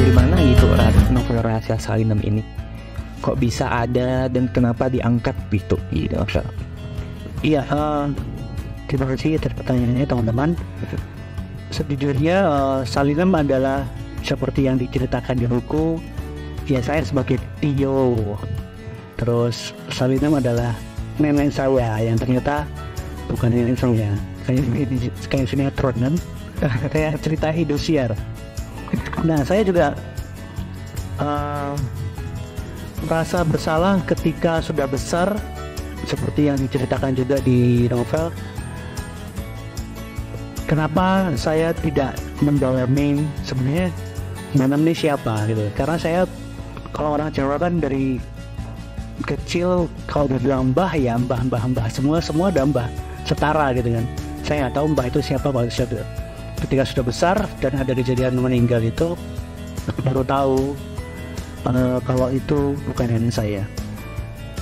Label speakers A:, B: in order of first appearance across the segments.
A: dari mana gitu novel Rahasia Salinem ini? Kok bisa ada dan kenapa diangkat gitu?
B: Iya, terima kasih atas pertanyaannya teman-teman. Sejujurnya Salinem adalah seperti yang diceritakan di buku. Ya, saya sebagai Tio. Terus Salinem adalah nenek saya yang ternyata bukan nenek saya. Kayak sinetron kan. Kayak cerita Indosiar. Nah, saya juga merasa bersalah ketika sudah besar, seperti yang diceritakan juga di novel. Kenapa saya tidak mendalami sebenarnya Manem ini siapa gitu? Karena saya, kalau orang Jawa kan dari kecil kalau bilang mbah ya mbah semua ada mbah setara gitu kan. Saya nggak tahu mbah itu siapa kalau siapa. Ketika sudah besar dan ada kejadian meninggal itu, baru tahu kalau itu bukan nenek saya.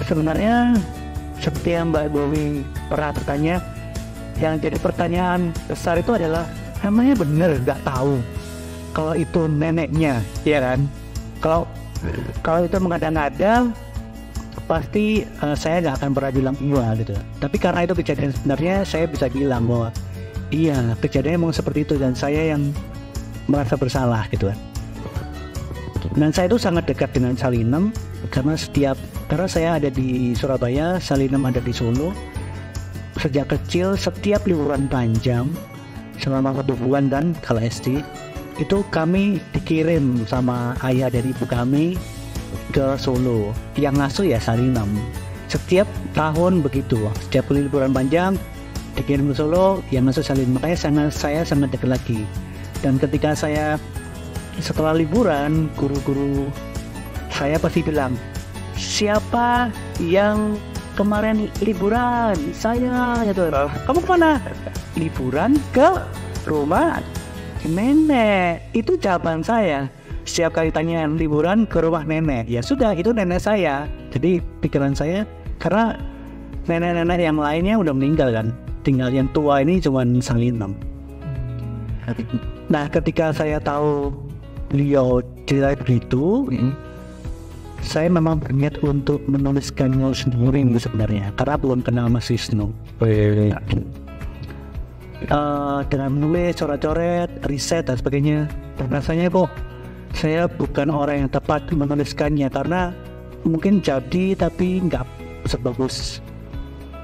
B: Sebenarnya seperti yang Mbak Bowi pernah bertanya, yang jadi pertanyaan besar itu adalah namanya bener nggak tahu kalau itu neneknya, ya kan? Kalau itu mengada-ngada, pasti saya nggak akan pernah bilang iya gitu. Tapi karena itu kejadian sebenarnya, saya bisa bilang bahwa iya, kejadiannya memang seperti itu dan saya yang merasa bersalah gitu kan. Dan saya itu sangat dekat dengan Salinem karena saya ada di Surabaya, Salinem ada di Solo. Sejak kecil setiap liburan panjang selama 1 bulan dan kalau SD itu kami dikirim sama ayah dari ibu kami ke Solo. Yang ngasuh ya Salinem. Setiap tahun begitu, setiap liburan panjang dikirim ke Solo, yang ngasuh Salinem. Makanya saya sangat dekat lagi. Dan ketika saya setelah liburan, guru-guru saya pasti bilang, siapa yang kemarin liburan? Saya gitu. Kamu kemana? Liburan ke rumah nenek. Itu jawaban saya. Setiap kali tanya liburan ke rumah nenek, ya sudah, itu nenek saya. Jadi pikiran saya, karena nenek-nenek yang lainnya udah meninggal kan, tinggal yang tua ini cuma Salinem. Nah, ketika saya tahu beliau cerita begitu, saya memang berniat untuk menuliskannya sendiri sebenarnya, karena belum kenal Mas Wisnu. Dengan menulis, coret-coret, riset dan sebagainya, dan rasanya kok saya bukan orang yang tepat menuliskannya, karena mungkin jadi tapi nggak sebagus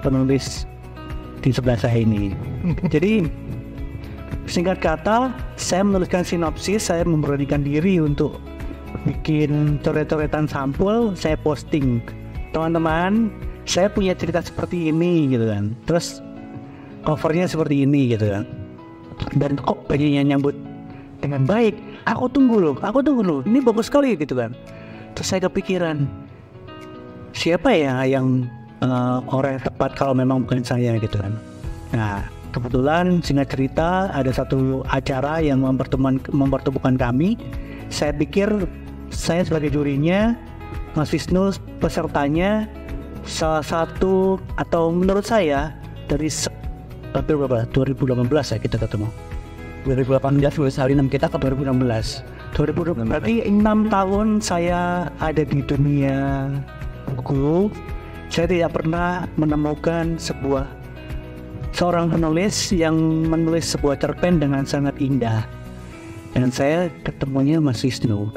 B: penulis di sebelah saya ini. Jadi singkat kata, saya menuliskan sinopsis, saya memberanikan diri untuk bikin coret-coretan sampul, saya posting. Teman-teman, saya punya cerita seperti ini gitu kan. Terus covernya seperti ini gitu kan. Dan kok banyak yang nyambut dengan baik. Aku tunggu loh. Ini bagus sekali gitu kan. Terus saya kepikiran, siapa ya yang orang yang tepat kalau memang bukan saya gitu kan. Nah, kebetulan singkat cerita ada satu acara yang mempertemukan kami. Saya pikir saya sebagai jurinya, Mas Wisnu pesertanya, salah satu atau menurut saya dari 2018 ya kita ketemu. 2018 Salinem kita ke 2016. Berarti 6 tahun saya ada di dunia buku. Saya tidak pernah menemukan seorang penulis yang menulis sebuah cerpen dengan sangat indah. Dan saya ketemunya Mas Wisnu.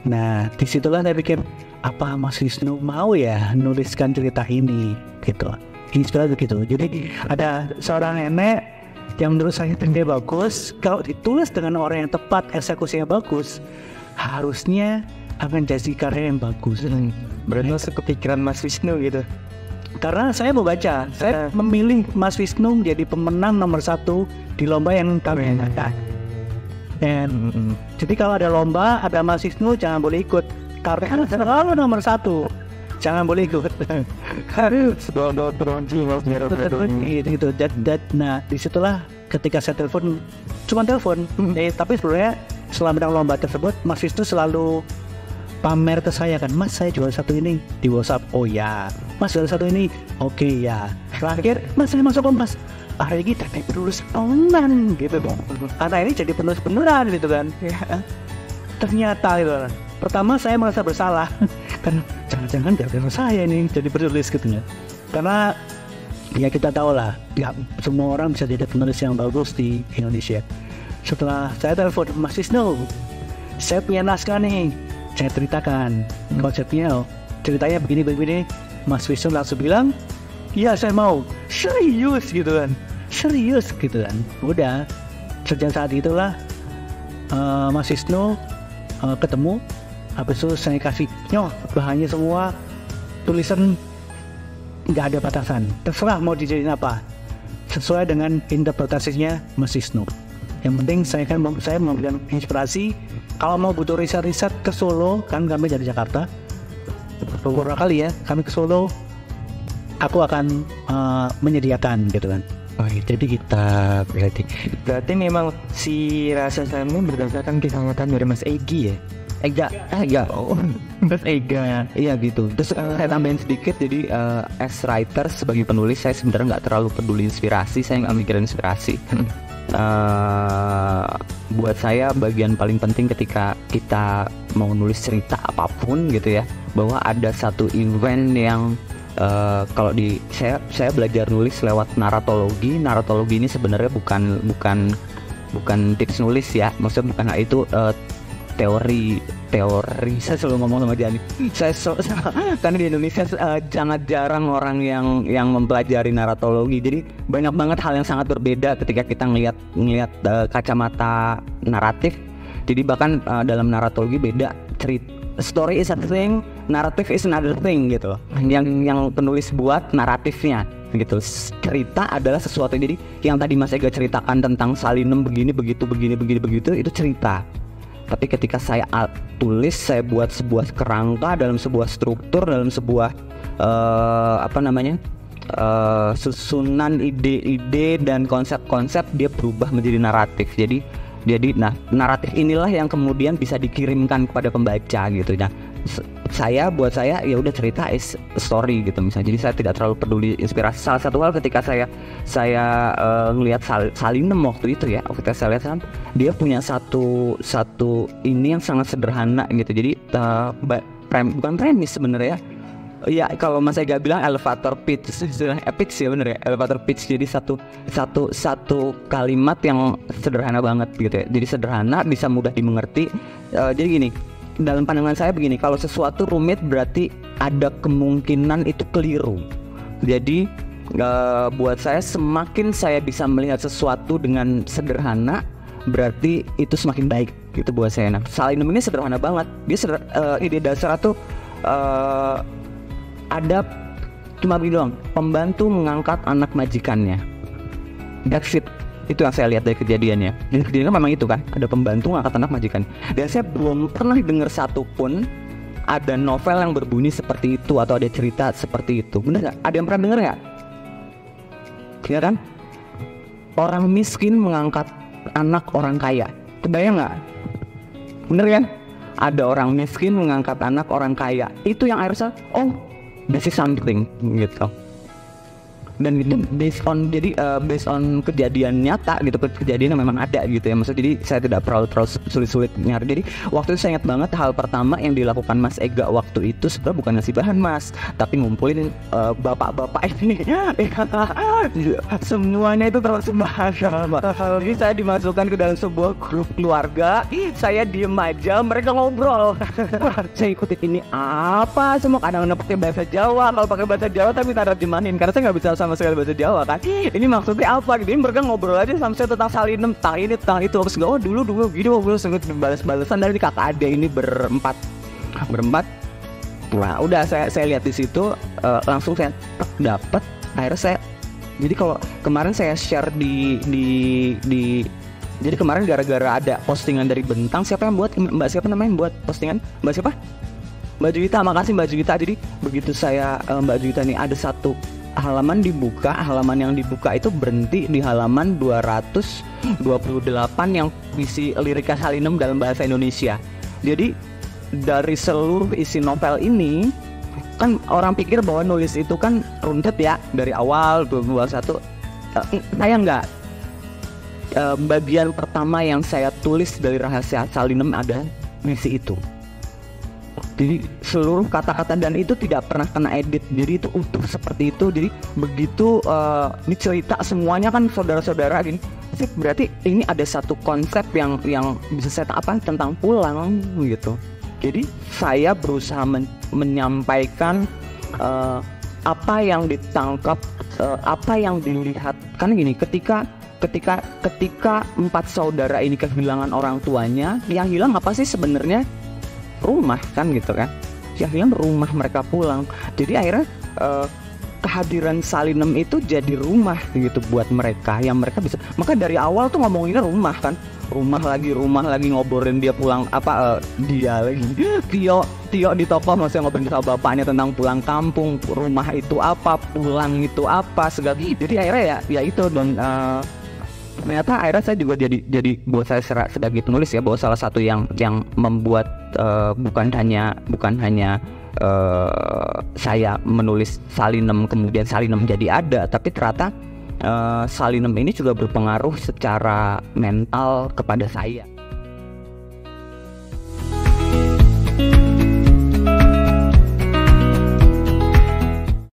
B: Nah, disitulah saya pikir, apa Mas Wisnu mau ya nuliskan cerita ini gitu. Inspirasi gitu. Jadi ada seorang nenek yang menurut saya dia bagus. Kalau ditulis dengan orang yang tepat, eksekusinya bagus, harusnya akan jadi karya yang bagus.
A: Berarti kepikiran Mas Wisnu gitu.
B: Karena saya mau baca, saya memilih Mas Wisnu menjadi pemenang nomor 1 di lomba yang kami adakan. Jadi kalau ada lomba, ada Mas Wisnu, jangan boleh ikut. Karena selalu nomor 1, jangan boleh ikut. Gitu. Nah, disitulah ketika saya telepon, tapi sebenarnya selama menang lomba tersebut, Mas Wisnu selalu pamer ke saya kan, Mas saya jual satu ini di WhatsApp. Oh ya, Mas jual satu ini, oke ya. Terakhir, Mas saya masuk Kompas. Hari ini ternyata penulis online gitu dong. Karena ini jadi penulis beneran gitu kan. ternyata gitu. Pertama saya merasa bersalah karena jangan-jangan gara-gara saya ini jadi penulis gitu ya. Karena ya kita tahu lah, ya semua orang bisa jadi penulis yang bagus di Indonesia. Setelah saya telepon Mas Wisnu, saya punya naskah nih, saya ceritakan konsepnya, ceritanya begini. Mas Wisnu langsung bilang, iya saya mau, serius gitu kan. Udah, sejak saat itulah Mas Wisnu ketemu, habis itu saya kasih bahannya semua, tulisan nggak ada batasan, terserah mau dijadiin apa, sesuai dengan interpretasinya Mas Wisnu. Yang penting saya memberikan inspirasi. Kalau mau butuh riset ke Solo, kan kami dari Jakarta, beberapa kali ya kami ke Solo, aku akan menyediakan gitu kan.
A: Oh iya, jadi kita berarti memang si Rasa Salim ini berdasarkan kisah dari Mas Egi ya? Ega, oh, Mas Ega, iya gitu. Terus saya tambahin sedikit, jadi as writer sebagai penulis saya sebenarnya nggak terlalu peduli inspirasi, saya nggak mikirin inspirasi. Buat saya bagian paling penting ketika kita mau nulis cerita apapun gitu ya, bahwa ada satu event yang kalau di saya belajar nulis lewat naratologi. Naratologi ini sebenarnya bukan tips nulis ya, maksudnya bukan itu teori. Saya selalu ngomong sama dia nih, karena di Indonesia sangat jarang orang yang mempelajari naratologi. Jadi banyak banget hal yang sangat berbeda ketika kita ngelihat kacamata naratif. Jadi bahkan dalam naratologi beda, story is a thing, narrative is another thing gitu. Yang penulis buat naratifnya gitu. Cerita adalah sesuatu, jadi yang tadi Mas Ega ceritakan tentang Salinem begini begitu itu cerita. Tapi ketika saya tulis, saya buat sebuah kerangka dalam sebuah struktur, dalam sebuah susunan ide-ide dan konsep-konsep, dia berubah menjadi naratif. Jadi naratif inilah yang kemudian bisa dikirimkan kepada pembaca gitu. Nah, buat saya ya udah, cerita is story gitu misalnya. Jadi saya tidak terlalu peduli inspirasi. Salah satu hal ketika saya ngelihat Salinem waktu itu ya, ketika saya lihat dia punya satu ini yang sangat sederhana gitu. Jadi bukan premis sebenarnya. Ya kalau Mas Ega bilang elevator pitch, pitch ya bener ya, elevator pitch. Jadi satu kalimat yang sederhana banget gitu ya. Jadi sederhana, bisa mudah dimengerti. Jadi gini, dalam pandangan saya begini, kalau sesuatu rumit berarti ada kemungkinan itu keliru. Jadi buat saya, semakin saya bisa melihat sesuatu dengan sederhana, berarti itu semakin baik gitu buat saya. Nah, Salinem ini sederhana banget. Dia ide dasar tuh ada cuma begini doang, pembantu mengangkat anak majikannya. That's it. Itu yang saya lihat dari kejadiannya. Jadi kejadiannya memang itu kan, ada pembantu mengangkat anak majikan. Dan saya belum pernah dengar satupun ada novel yang berbunyi seperti itu atau ada cerita seperti itu. Bener nggak? Ada yang pernah dengar nggak? Ya kan? Orang miskin mengangkat anak orang kaya. Kebayang nggak? Bener kan? Ada orang miskin mengangkat anak orang kaya. Itu yang harusnya, this is something gitu. Dan itu based on kejadian nyata gitu, kejadian yang memang ada gitu ya. Maksudnya jadi saya tidak terlalu sulit-sulit nyari. Jadi waktu itu saya ingat banget hal pertama yang dilakukan Mas Ega waktu itu sebenarnya bukan ngasih bahan Mas, tapi ngumpulin bapak-bapak ini. Semuanya itu termasuk bahan. Jadi saya dimasukkan ke dalam sebuah grup keluarga, saya diem aja, mereka ngobrol. Saya ikutin ini apa, semua kadang-kadang pakai bahasa Jawa. Kalau pakai bahasa Jawa tapi tak terjemahin karena saya nggak bisa sama sekali bahasa Jawa kan. Ini maksudnya apa gitu. Ini mereka ngobrol aja sampai tentang Salinem, tentang ini, tentang itu. Terus dulu gini, ngobrol sangat balas-balasan dari kakak adik ini berempat. Nah udah saya lihat di situ, langsung saya dapat. Akhirnya saya, jadi kalau kemarin saya share di jadi kemarin gara-gara ada postingan dari Bentang. Siapa yang buat? Mbak siapa namanya yang buat postingan? Mbak siapa? Mbak Juwita. Makasih Mbak Juwita. Jadi begitu saya Mbak Juwita nih, ada satu halaman yang dibuka itu berhenti di halaman 228 yang isi lirika Salinem dalam bahasa Indonesia. Jadi dari seluruh isi novel ini, kan orang pikir bahwa nulis itu kan runtet ya, dari awal 21. Saya enggak. Bagian pertama yang saya tulis dari Rahasia Salinem ada misi itu. Jadi seluruh kata-kata dan itu tidak pernah kena edit, jadi itu utuh seperti itu. Jadi begitu ini cerita semuanya kan saudara-saudara gini, berarti ini ada satu konsep yang bisa saya tentang pulang gitu. Jadi saya berusaha menyampaikan apa yang ditangkap, apa yang dilihat. Kan gini, ketika 4 saudara ini kehilangan orang tuanya, yang hilang apa sih sebenarnya? Rumah kan gitu kan, yang hilang rumah mereka pulang. Jadi akhirnya kehadiran Salinem itu jadi rumah gitu buat mereka, yang mereka bisa. Maka dari awal tuh ngomonginnya rumah kan, rumah lagi ngobrolin dia pulang dia lagi Tio di toko masih ngobrolin sama bapaknya tentang pulang kampung, rumah itu apa, pulang itu apa, segala. Jadi akhirnya ya itu. Dan ternyata akhirnya saya juga jadi buat saya sebagai penulis ya, bahwa salah satu yang membuat bukan hanya saya menulis Salinem kemudian Salinem jadi ada, tapi ternyata Salinem ini juga berpengaruh secara mental kepada saya.